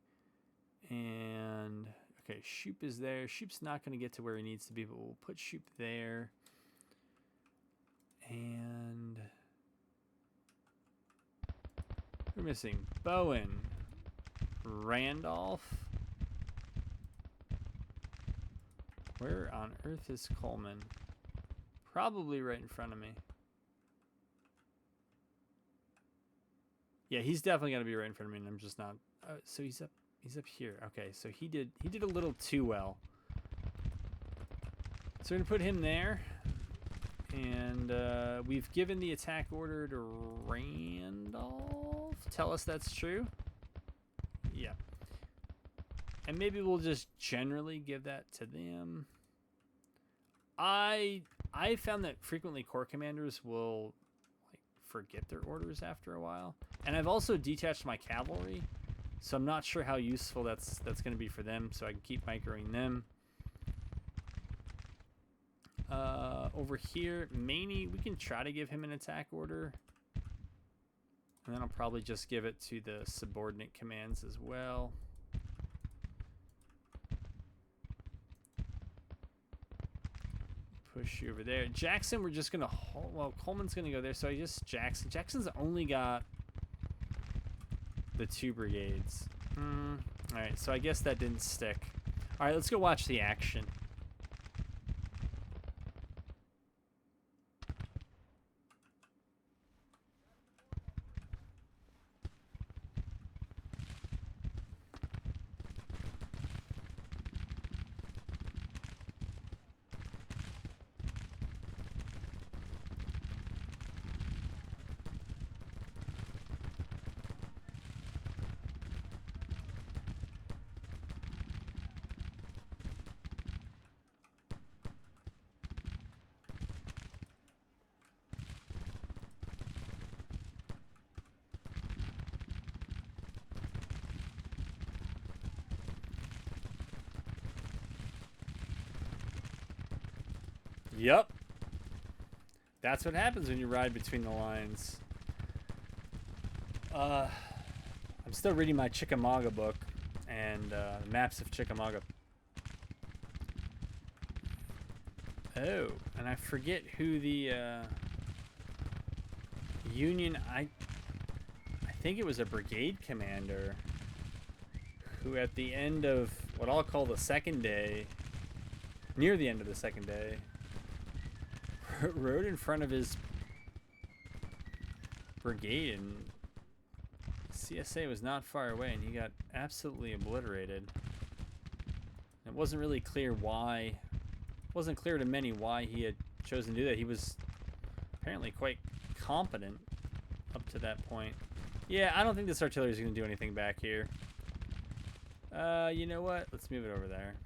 And okay, Shoop is there. Shoop's not going to get to where he needs to be, but we'll put Shoop there. And we're missing Bowen, Randolph. Where on earth is Coleman? Probably right in front of me. Yeah, he's definitely gonna be right in front of me, and I'm just not. So he's up here. Okay, so he did a little too well. So we're gonna put him there, and we've given the attack order to Randolph. Tell us that's true. Yeah. And maybe we'll just generally give that to them. I found that frequently corps commanders will like forget their orders after a while. And I've also detached my cavalry, so I'm not sure how useful that's going to be for them, so I can keep microing them. Over here, Maney, we can try to give him an attack order. And then I'll probably just give it to the subordinate commands as well. Push you over there. Jackson, we're just gonna hold. Well, Coleman's gonna go there, so I just Jackson's only got the 2 brigades. All right, so I guess that didn't stick. All right, let's go watch the action. Yep. That's what happens when you ride between the lines. I'm still reading my Chickamauga book and maps of Chickamauga. Oh, and I forget who the Union. I think it was a brigade commander who, at the end of what I'll call the second day, near the end of the second day, rode in front of his brigade, and CSA was not far away, and he got absolutely obliterated. It wasn't really clear why. It wasn't clear to many why he had chosen to do that. He was apparently quite competent up to that point. Yeah, I don't think this artillery is going to do anything back here. You know what? Let's move it over there.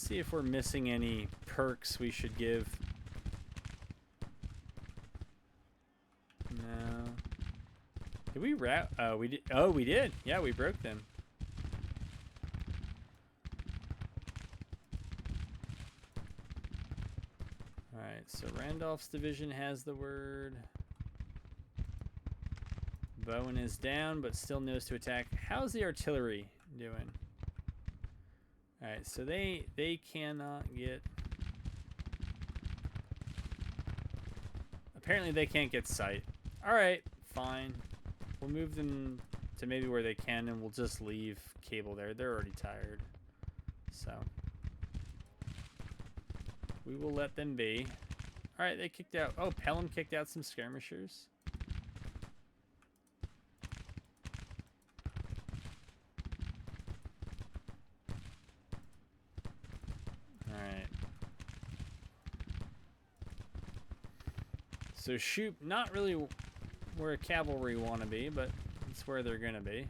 see if we're missing any perks we should give. No. Did we wrap? Oh, we did. Oh, we did. Yeah, we broke them. Alright, so Randolph's division has the word. Bowen is down, but still knows to attack. How's the artillery doing? Alright, so they cannot get... Apparently they can't get sight. Alright, fine. We'll move them to maybe where they can, and we'll just leave cable there. They're already tired. So... we will let them be. Alright, they kicked out... Oh, Pelham kicked out some skirmishers. Alright. So Shoop, not really where cavalry want to be, but it's where they're going to be.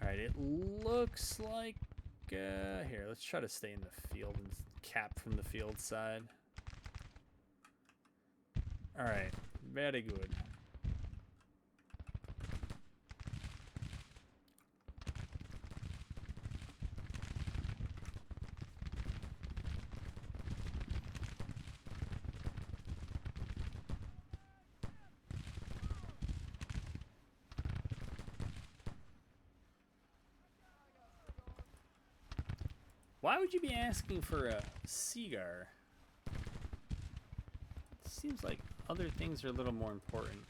Alright, it looks like... here, let's try to stay in the field and cap from the field side. Alright, very good. Why would you be asking for a Seagar? It seems like other things are a little more important.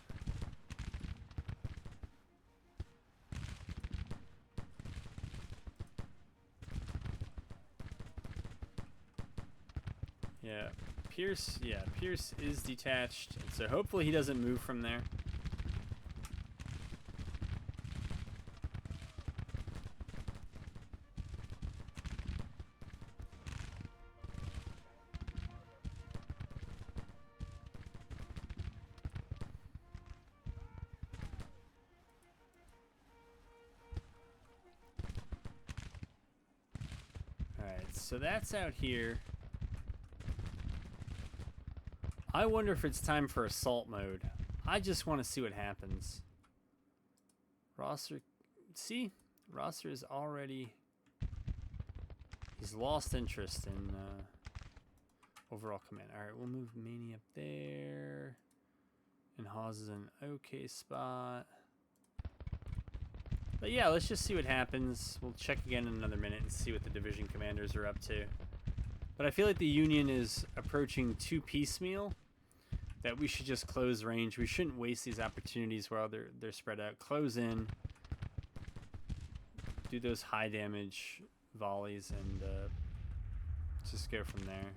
Yeah, Pierce is detached, so hopefully he doesn't move from there. Alright, so that's out here. I wonder if it's time for assault mode. I just want to see what happens. Rosser, see? Rosser is already... he's lost interest in overall command. Alright, we'll move Maney up there. And Hawes is in an okay spot. But yeah, let's just see what happens. We'll check again in another minute and see what the division commanders are up to. But I feel like the Union is approaching too piecemeal, that we should just close range. We shouldn't waste these opportunities while they're spread out. Close in, do those high damage volleys, and just go from there.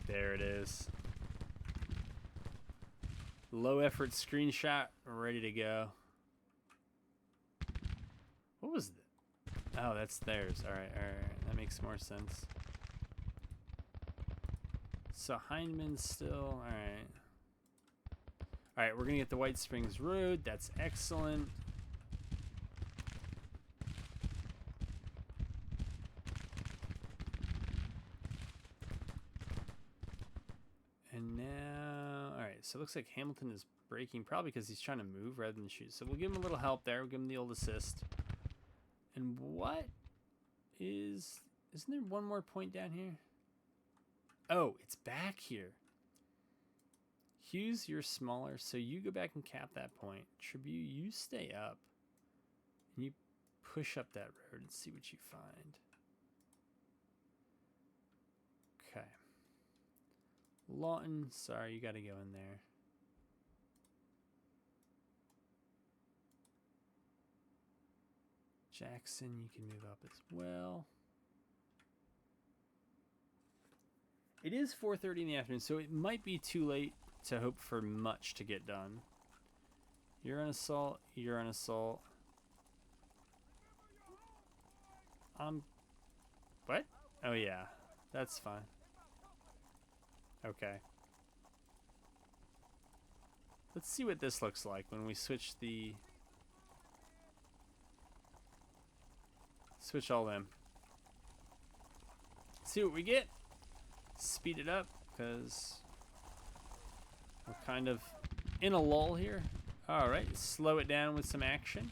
There it is. Low effort screenshot, ready to go. What was that? Oh, that's theirs. Alright, alright. That makes more sense. So Hindman's still... Alright. Alright, we're going to get the White Springs Road. That's excellent. And now... Alright, so it looks like Hamilton is braking, probably because he's trying to move rather than shoot. So we'll give him a little help there. We'll give him the old assist. And what is... Isn't there one more point down here? Oh, it's back here. Hughes, you're smaller, so you go back and cap that point. Tribute, you stay up. And you push up that road and see what you find. Okay. Lawton, sorry, you got to go in there. Jackson, you can move up as well. It is 4:30 in the afternoon, so it might be too late to hope for much to get done. You're on assault. You're on assault. What? Oh, yeah. That's fine. Okay. Let's see what this looks like when we switch all them. See what we get. Speed it up because we're kind of in a lull here. All right, slow it down with some action.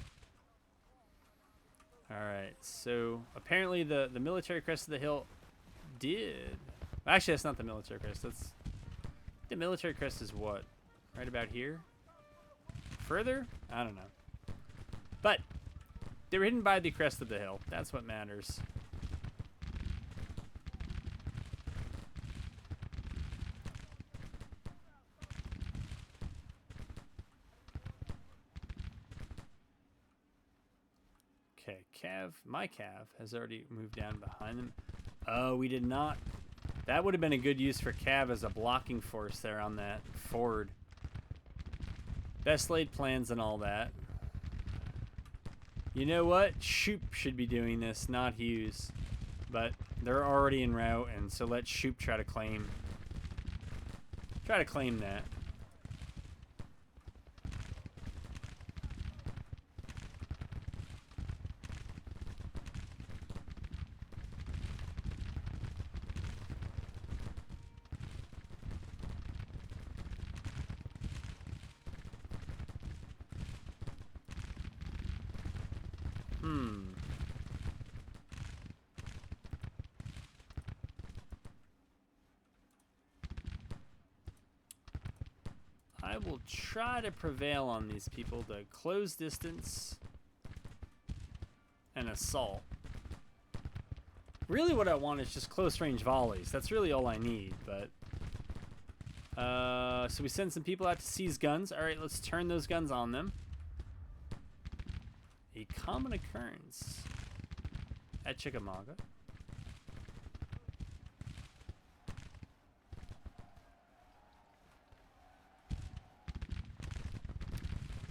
All right, so apparently the military crest of the hill did. Actually, that's not the military crest. The military crest is what? Right about here? Further? I don't know. But they were hidden by the crest of the hill. That's what matters. Okay, my Cav has already moved down behind them. Oh, we did not. That would have been a good use for Cav as a blocking force there on that ford. Best laid plans and all that. You know what? Shoop should be doing this, not Hughes. But they're already en route, and so let Shoop try to claim that. I will try to prevail on these people to close distance and assault. Really what I want is just close range volleys. That's really all I need, but so we send some people out to seize guns. All right, let's turn those guns on them. A common occurrence at Chickamauga.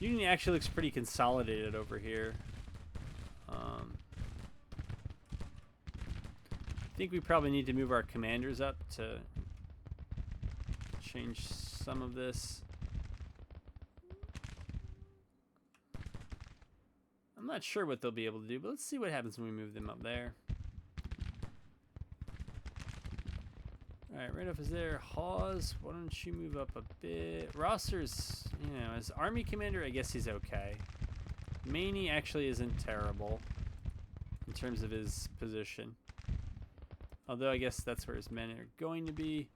Union actually looks pretty consolidated over here. I think we probably need to move our commanders up to change some of this. I'm not sure what they'll be able to do, but let's see what happens when we move them up there. Alright, Randolph is there. Hawes, why don't you move up a bit? Rosser's, you know, as army commander, I guess he's okay. Maney actually isn't terrible in terms of his position. Although I guess that's where his men are going to be.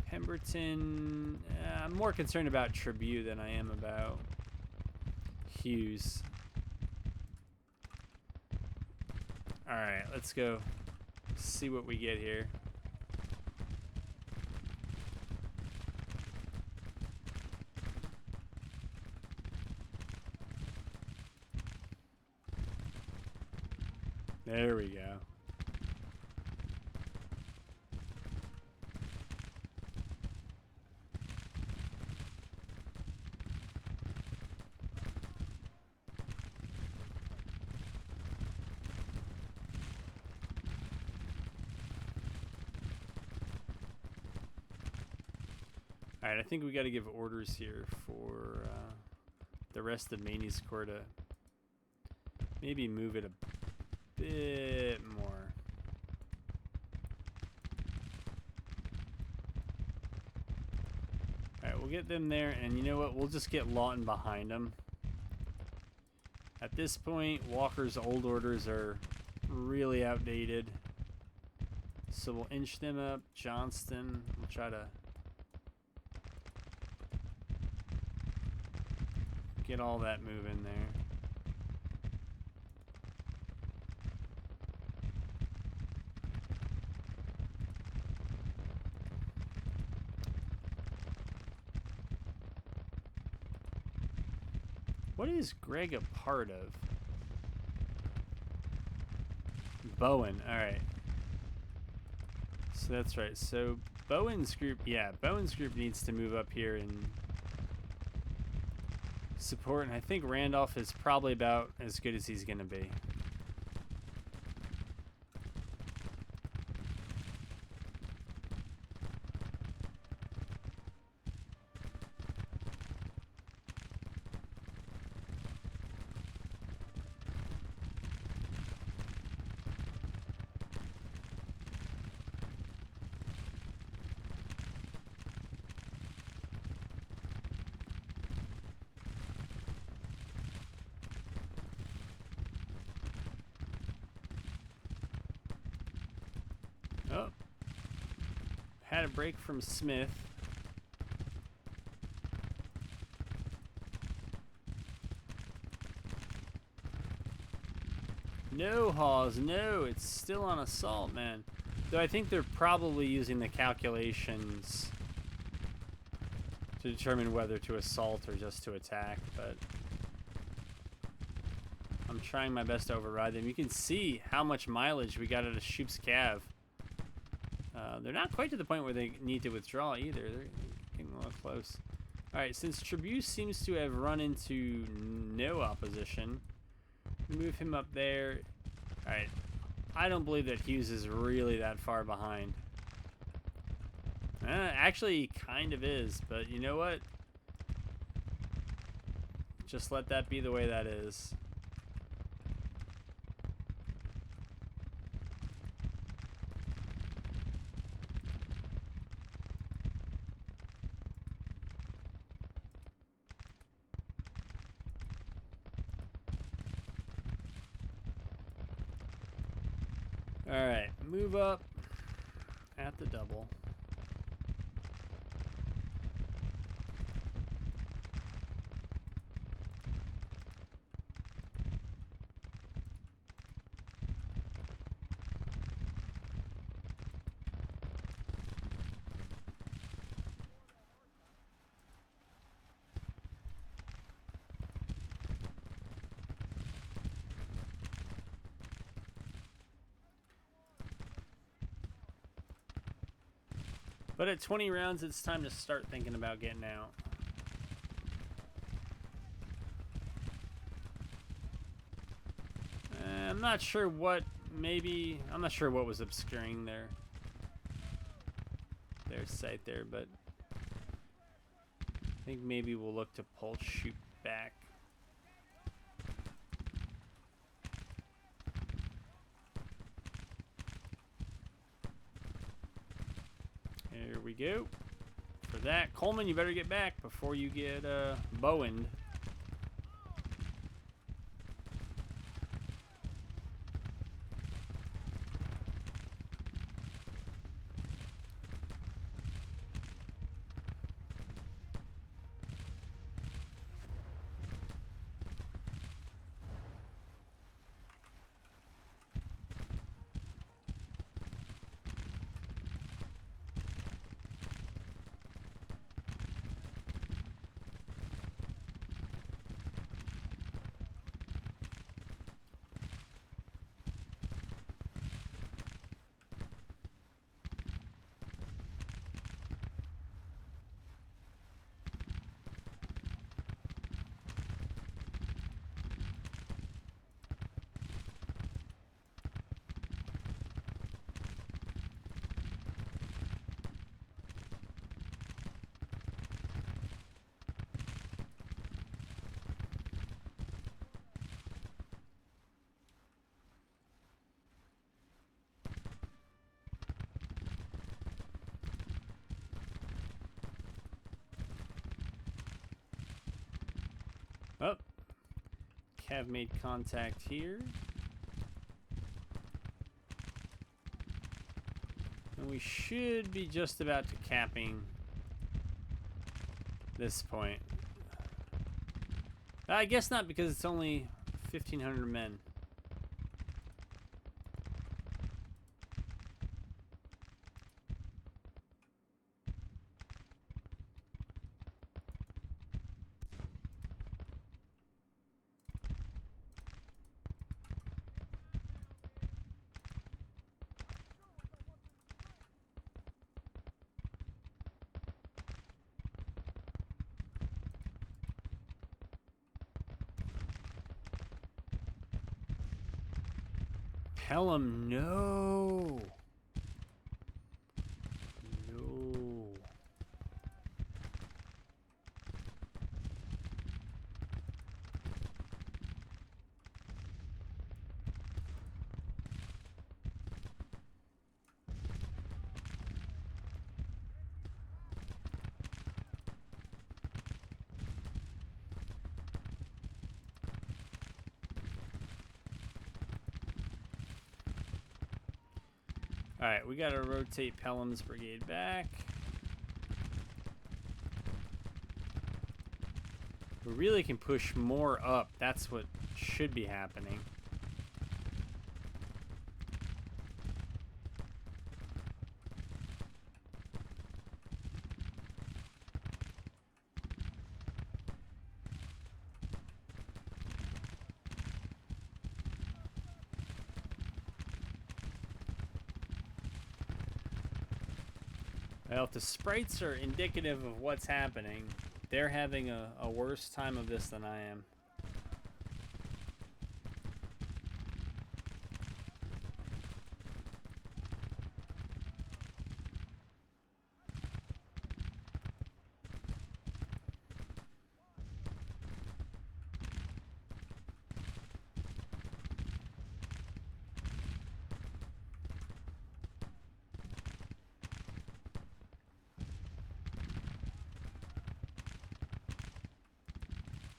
Pemberton, I'm more concerned about Tribute than I am about Hughes. Alright, let's go see what we get here. There we go. All right, I think we got to give orders here for the rest of Maney's Corps to maybe move it a bit more. All right, we'll get them there, and you know what? We'll just get Lawton behind them. At this point, Walker's old orders are really outdated. So we'll inch them up. Johnston, we'll try to get all that moving there. What is Greg a part of? Bowen, alright. So that's right. So Bowen's group, yeah, Bowen's group needs to move up here and support, and I think Randolph is probably about as good as he's going to be. had a break from Smith. No, Hawes, no, it's still on assault, man. Though I think they're probably using the calculations to determine whether to assault or just to attack, but I'm trying my best to override them. You can see how much mileage we got out of Shoop's Cav. They're not quite to the point where they need to withdraw either. They're getting a little close. Alright, since Tribuse seems to have run into no opposition, move him up there. Alright, I don't believe that Hughes is really that far behind. Actually, he kind of is, but you know what? Just let that be the way that is. Alright, move up at the double. But at 20 rounds, it's time to start thinking about getting out. I'm not sure what, I'm not sure what was obscuring their sight there, but I think maybe we'll look to pulse shoot back. Here we go. For that, Coleman, you better get back before you get Bowened. Oh, Cav made contact here. And we should be just about to capping this point. I guess not, because it's only 1,500 men. Pelham, no. No. Alright, we gotta rotate Pelham's brigade back. We really can push more up. That's what should be happening. Well, if the sprites are indicative of what's happening, they're having a worse time of this than I am.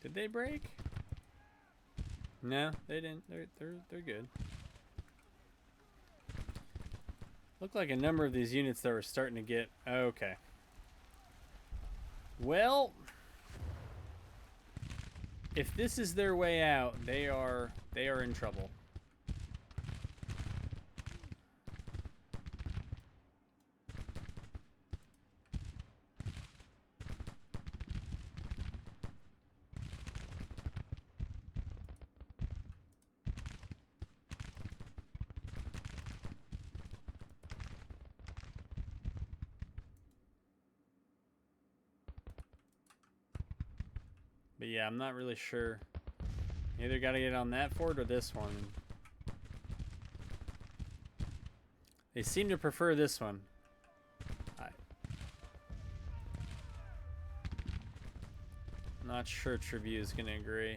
Did they break? No, they didn't. They're good. Look like a number of these units that were starting to get okay. Well, if this is their way out, they are in trouble. But yeah, I'm not really sure. Either got to get on that fort or this one. They seem to prefer this one. I'm not sure Tribune is going to agree.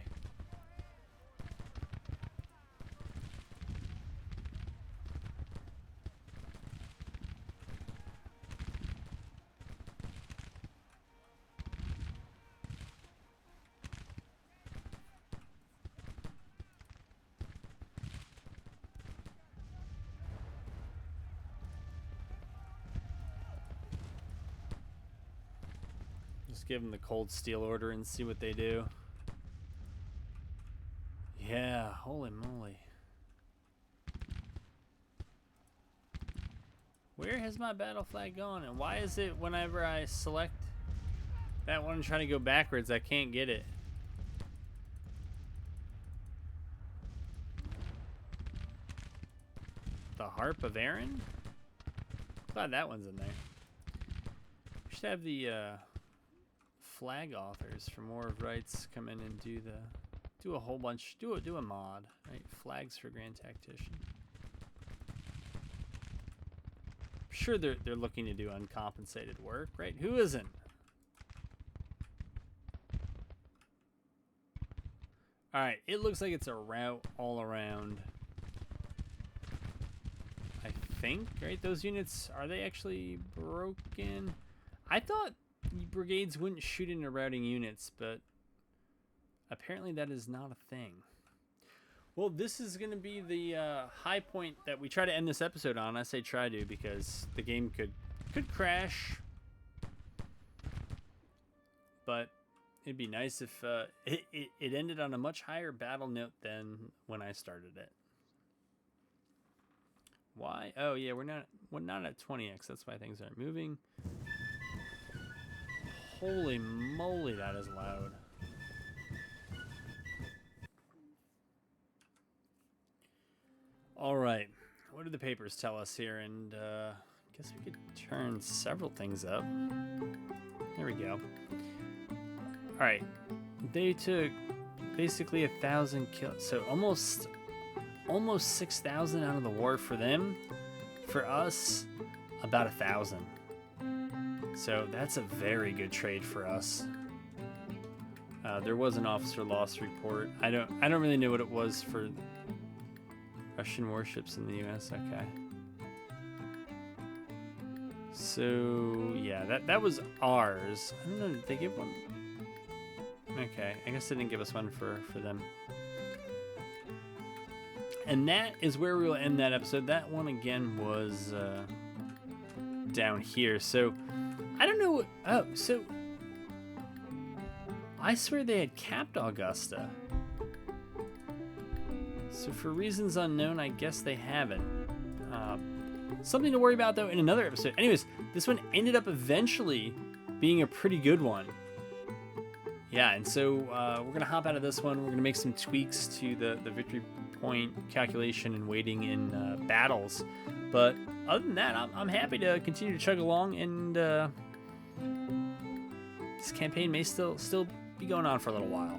Just give them the cold steel order and see what they do. Yeah, holy moly. Where has my battle flag gone? And why is it whenever I select that one and try to go backwards, I can't get it? The Harp of Aaron? Glad that one's in there. We should have the flag authors for More of Rights come in and do a whole bunch, do a mod, right? Flags for Grand Tactician. I'm sure they're looking to do uncompensated work, right? Who isn't? All right, it looks like it's a route all around. I think, right? Those units, are they actually broken? I thought brigades wouldn't shoot into routing units, but apparently that is not a thing. Well, this is going to be the high point that we try to end this episode on. I say try to because the game could crash, but it'd be nice if it ended on a much higher battle note than when I started it. Why? Oh yeah, we're not at 20x. That's why things aren't moving. Holy moly, that is loud. All right, what do the papers tell us here? And I guess we could turn several things up. There we go. All right, they took basically 1,000 kills, so almost 6,000 out of the war for them. For us, about 1,000. So that's a very good trade for us. There was an officer loss report. I don't really know what it was for Russian warships in the U.S. Okay. So yeah, that was ours. I don't know. Did they give one? Okay, I guess they didn't give us one for them. And that is where we will end that episode. That one again was down here. So I don't know what, oh, so I swear they had capped Augusta. So for reasons unknown, I guess they haven't. Something to worry about though in another episode. Anyways, this one ended up eventually being a pretty good one. Yeah, and so we're gonna hop out of this one. We're gonna make some tweaks to the victory point calculation and waiting in battles. But other than that, I'm happy to continue to chug along, and this campaign may still be going on for a little while.